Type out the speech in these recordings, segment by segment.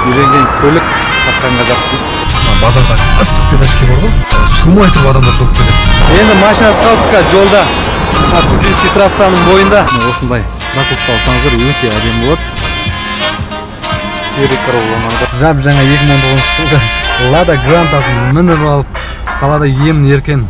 үйренген көлік сатқанға жақсы дейді. Базарда ыстық пирожки бар ғой, сумай тұрып адамдар жолып келеді. Енді машинасы қалдық жолда Кунжинский трассаның бойында. Осындай ракурста алсаңыздар өте әдемі болады. Серый Королла. Жап жаңа 2019 жылғы Lada Grantасын мініп алып, қалада емін еркен.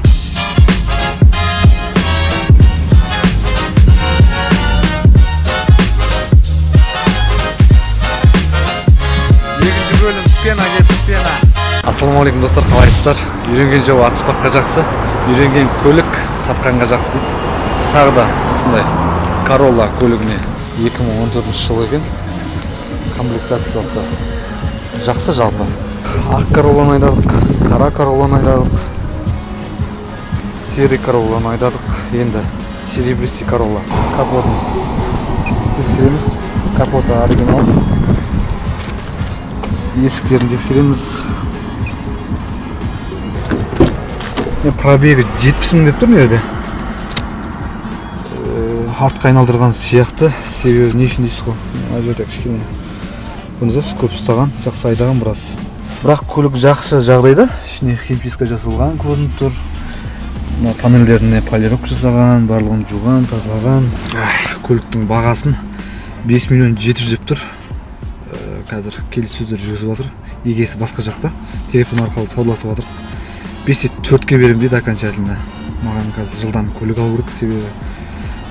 Екінші бөлім пена кетті, пена. Ассалаумағалейкум достар, қалайсыздар? Үйренген жау атыспаққа жақсы, үйренген көлік сатқанға жақсы дейді. Тағы да осындай Королла көлігіне 2014 жылы екен. Комплектациясы жақсы жалпы. Ақ Королланы айдадық, қара Королланы айдадық, серый Королланы айдадық. Енді серебристый Королла. Капотын тексереміз. Капоты оригинал. Есіктерін тексереміз. Пробегі 70 мың деп тұр нерде. Артқа айналдырған сияқты. Себебі не үшін дейсіз ғой? Ай жерде кішкене бұнызы көп ұстаған, жақсы айдаған біраз. Бірақ көлік жақсы жағдайда. Ішіне химчистка жасалған көрініп тұр. Панельдеріне полировка жасаған, барлығын жуған, тазалаған. Көліктің бағасын 5 миллион 700 деп тұр. Қазір келіссөздер жүргізіп жатыр. Егесі басқа жақта. Телефон арқылы саудаласып жатыр. 5-те 4-ке берем дейді окончательно. Маған қазір жылдам көлік алу керек, себебі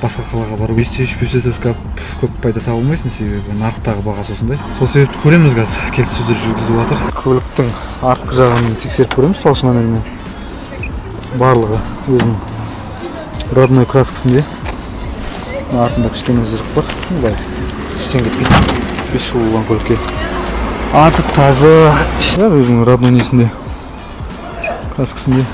басқа қалаға бару 5-те 3, 5-те 4 көп пайда табылмайсың, себебі нарықтағы бағасы осындай. Сол себепті көреміз қазір, келіссөздер жүргізіп жатыр. Көліктің артқы жағын тексеріп көреміз талшын анелмен. Барлығы өзінің родной краскасында. Артында кішкене жырық бар. Былай ештеңе кетпейді. 5 жыл болған көлікке. Арты таза, іші өзінің родной несінде. Краскасында.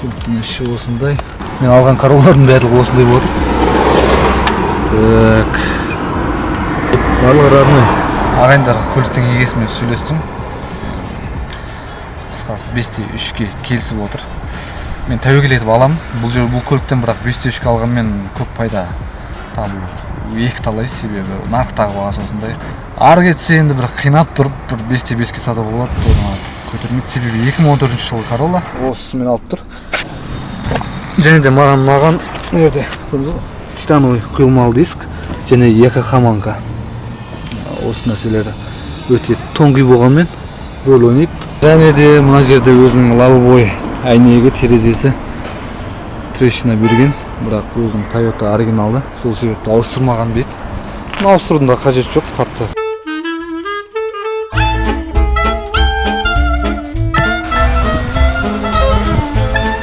Көліктің іші осындай. Мен алған Короллардың барлығы осындай болды. Так. Барлығы родной. Ағайындар, көліктің егесімен сөйлестім. Қысқасы 5-те 3-ке келісіп отыр. Мен тәуекел етіп алам. Бұл көліктен бірақ 5-те 3-ке алғанмен көп пайда табу екі талай, себебі нарықтағы бағасы осындай. Ары кетсе енді бір қинап тұрып, бір 5-те 5-ке сатып болады. Көтермейді, себебі 2014 жылы Королла осымен алып тұр. Және де маған ұнаған жерде титановый құйылмалы диск және екі хаманка. Осы нәрселері өте тоңғи болғанмен рөл ойнайды. Және де мына жерде өзінің лобовой әйнегі, терезесі трещина берген, бірақ өзінің Toyota оригиналды, сол себепті ауыстырмаған бет. Ауыстырудың да қажет жоқ, қатты.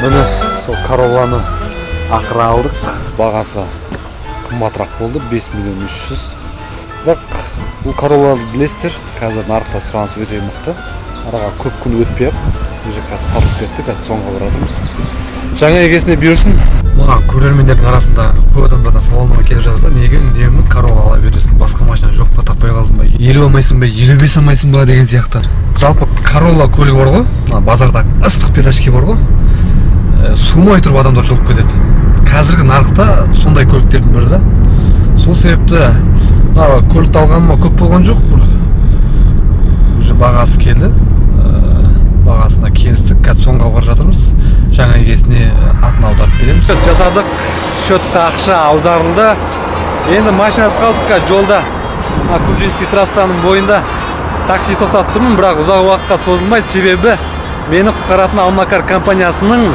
Міне сол Королланы ақыры алдық. Бағасы қымбатырақ болды, 5 миллион 300. Бірақ бұл Королланы білесіздер, қазір нарықта сұраныс өте мықты. Араға көп күн өтпей-ақ, уже қазір сатылып кетті, қазір соңғы барып жатырмыз. Жаңа егесіне бұйырсын. Маған көрермендердің арасында көп адамдардан сауалнама келіп жатыр. Неге үнемі Королла ала бересің? Басқа машина жоқ па, таппай қалдың ба? 50 алмайсың ба, 55 алмайсың ба деген сияқты. Жалпы Королла көлігі бар ғой, базарда ыстық пирожки бар ғой. Сумай тұрып адамдар жолып кетеді. Қазіргі нарықта сондай көліктердің бірі да. Сол себепті көлікті алғаныма көп болған жоқ. Уже бағасы келді. Бағасына келістік. Қазір соңға барып жатырмыз. Жаңа егесіне атын аударып береміз. Жасадық. Счетқа ақша аударылды. Енді машинасы қалдық жолда. Кунжинский трассаның бойында такси тоқтатып тұрмын, бірақ ұзақ уақытқа созылмайды, себебі мені құтқаратын Алмакар компаниясының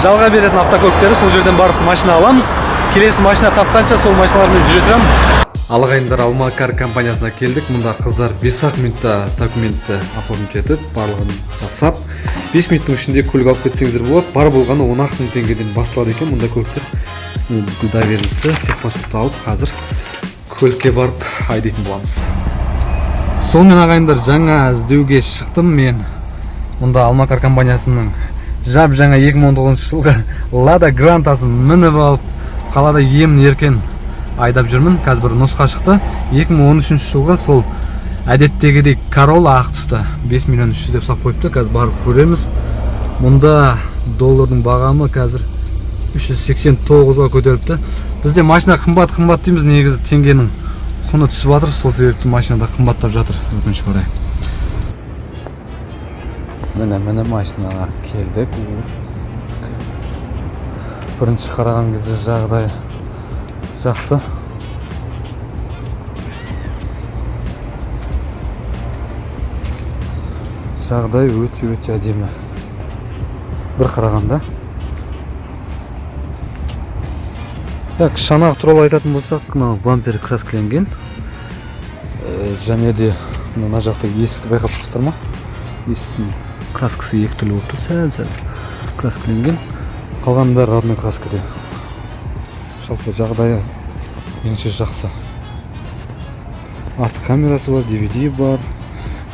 жалға беретін автокөліктері, сол жерден барып машина аламыз. Келесі машина тапқанша сол машиналармен жүре тұрамын. Алғайындар, Алмакар компаниясына келдік. Мұнда қыздар 5-ақ минутта документті оформить етіп, барлығын жасап, 5 минуттың ішінде көлік алып кетсеңіздер болады. Бар болғаны 10 мың теңгеден басталады екен. Мұнда көліктер доверенісі, техпаспортты алып, қазір көлікке барып айдайтын боламыз. Сонымен ағайындар, жаңа іздеуге шықтым мен. Мұнда Алмакар компаниясының жап жаңа 2019 жылғы Lada Grantасын мініп алып, қалада емін еркен айдап жүрмін. Қазір бір нұсқа шықты. 2013 жылғы сол әдеттегідей Королла ақ түсті. 5 миллион 300 деп сап қойыпты. Қазір барып көреміз. Мұнда доллардың бағамы қазір 389-ға көтеріліпті. Бізде машина қымбат дейміз, негізі теңгенің құны түсіп жатыр, сол себепті машинада қымбаттап жатыр, өкінішке орай. Міне машинаға келдік. Бірінші қараған кезде жағдай жақсы. Жағдай өте әдемі. Бір қарағанда. Так, шанақ туралы айтатын болсақ, мына бампер краскіленген. Және де мына жақта есікті байқап тұрсыздар ма? Есіктің краскасы екі түрлі болып тұр, сәл краскіленген. Қалғаны бәрі родной краскіде. Жалпы жағдайы меніңше жақсы. Арт камерасы бар, DVD бар.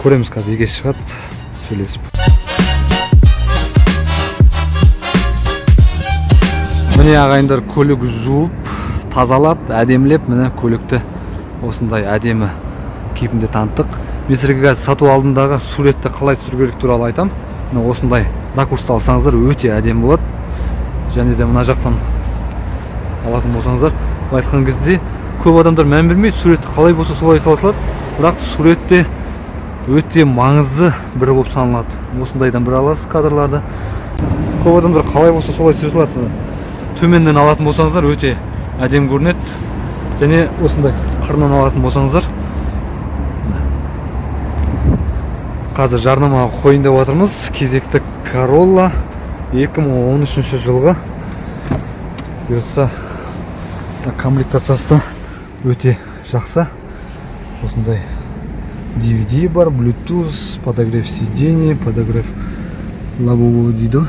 Көреміз қазір егес шығады, сөйлесіп. Міне ағайындар, көлік жуып, тазалап, әдемілеп, міне көлікті осындай әдемі кейпінде таныттық. Мен сіздерге қазір сату алдындағы суретті қалай түсіру керек туралы айтам. Міне осындай ракурста алсаңыздар өте әдемі болады. Және де мына жақтан алатын болсаңыздар, айтқан кезде көп адамдар мән бермейді, суретті қалай болса солай саласылады. Бірақ суретте өте маңызды бірі болып саналады. Осындайдан бір аласыз кадрларды. Көп адамдар қалай болса солай түсіре салады. Төменнен алатын болсаңыздар өте әдемі көрінеді. Және осындай қырынан алатын болсаңыздар. Қазір жарнамаға қойын деп отырмыз. Кезекті Corolla 2013 жылғы. Бұйырса комплектациясы өте жақсы. Осындай DVD бар, Bluetooth, подогрев сидений, подогрев лобового дейді.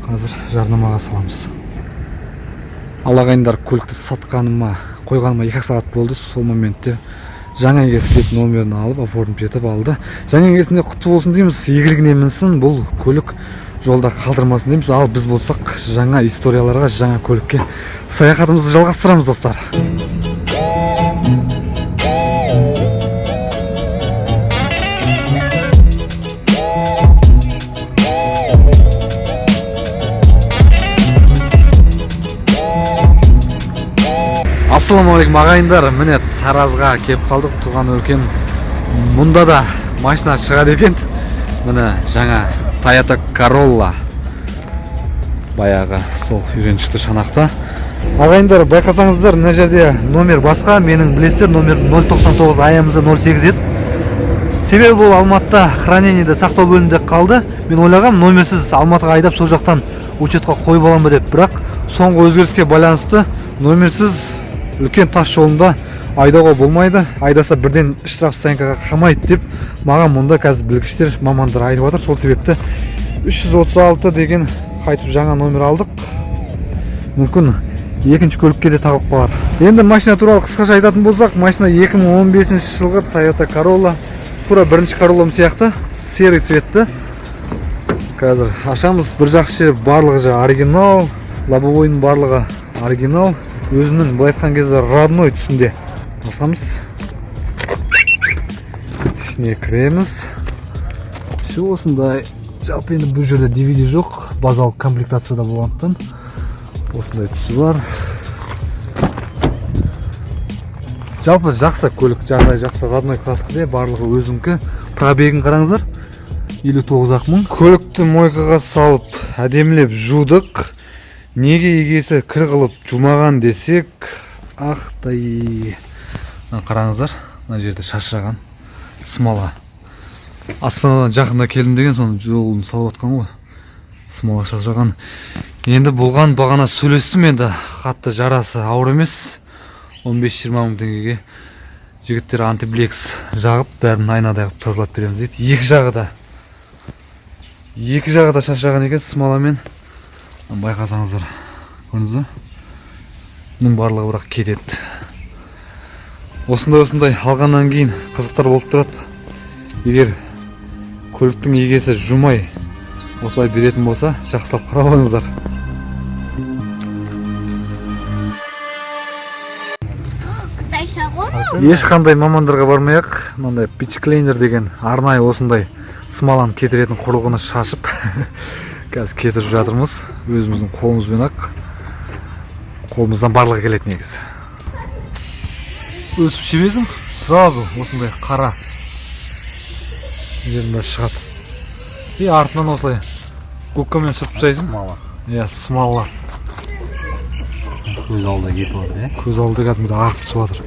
Қазір жарнамаға саламыз. Ал ағайындар, көлікті сатқаныма, қойғаныма 2 сағат болды. Сол моментте жаңа егесі номерін алып, оформып етіп алды. Жаңа егесінде құтты болсын дейміз, игілігіне мінсін, бұл көлік жолда қалдырмасын дейміз. Ал біз болсақ жаңа историяларға, жаңа көлікке саяхатымызды жалғастырамыз, достар. Ассалаумағалейкум ағайындар, міне Таразға кеп қалдық, туған өлкем. Мұнда да машина шығады екен. Міне жаңа Toyota Corolla. Баяғы сол үйреншікті шанақта. Ағайындар, байқасаңыздар, мына жерде номер басқа, менің білесіздер, номер 099 АМЗ 08 еді. Себебі бұл Алматыда хранениеде сақтау бөлімінде қалды. Мен ойлағам, номерсіз Алматыға айдап сол жақтан учетқа қойып аламын деп, бірақ соңғы өзгеріске байланысты номерсіз үлкен тас жолында айдауға болмайды. Айдаса бірден штраф стоянкаға қамайды деп, маған мұнда қазір білгіштер, мамандар айтып жатыр. Сол себепті 336 деген қайтып жаңа номер алдық. Мүмкін екінші көлікке де тағып қалар. Енді машина туралы қысқаша айтатын болсақ, машина 2015 жылғы Toyota Corolla. Тура бірінші Corolla'м сияқты, серый цветті. Қазір ашамыз. Бір жақсы жері барлығы жа оригинал, лобовойның барлығы оригинал. Өзінің бұл айтқан кезде родной түсінде. Ашамыз. Ішіне кіреміз. Іші осындай. Жалпы енді бұл жерде DVD жоқ, базалық комплектацияда болғандықтан осындай түсі бар. Жалпы жақсы көлік, жағдай жақсы, родной краскіде, барлығы өзіңкі. Пробегін қараңыздар, 59 мың. Көлікті мойкаға салып, әдемілеп жудық. Неге егесі кір қылып жумаған десек, ақтай. Қараңыздар, мына жерде шашыраған смола. Астанадан жақында келдім деген соны жолын салып атқан ғой. Смола шашыраған. Енді болған бағана сөйлестім, енді қатты жарасы ауыр емес. 15-20 мың теңгеге жігіттер антиблекс жағып, бәрін айнадай қылып тазалап береміз дейді. Екі жағы да шашыраған екен смоламен. Байқасаңыздар, көрдіңіздер? Мұның барлығы бірақ кетеді. Осындай алғаннан кейін қызықтар болып тұрады. Егер көліктің егесі жумай осылай беретін болса, жақсылап қарап алыңыздар. Ешқандай мамандарға бармай-ақ, мынандай pitch cleaner деген арнайы осындай смоланы кетіретін құрылғыны шашып қазір кетіріп жатырмыз. Өзіміздің қолымызбен ақ. Қолымыздан барлығы келеді негізі. өсіп жібердім сразу осындай қара жерінде шығады. И артынан осылай губкамен сүртіп тастайсың. Иә, смала. Көз алды кетіп жатыр, иә? Көз алды кәдімгідей ағып түсіп жатыр.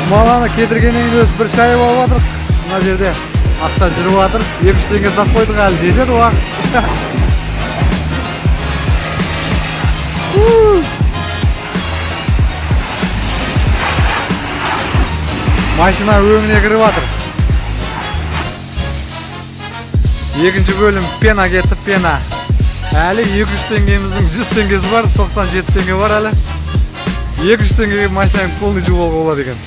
Смаланы кетіргеннен кейін өзі бір шай болып жатыр. Мына жерде ақша жүріп жатыр. 2-3 теңге сап қойдық, әлі жетеді уақыт. Машина өңіне кіріп жатыр. Екінші бөлім пена кетті, пена. Әлі 200 теңгеміздің 100 теңгесі бар, 97 теңге бар әлі. 200 теңгеге машинаның полный жуып алуға болады екен.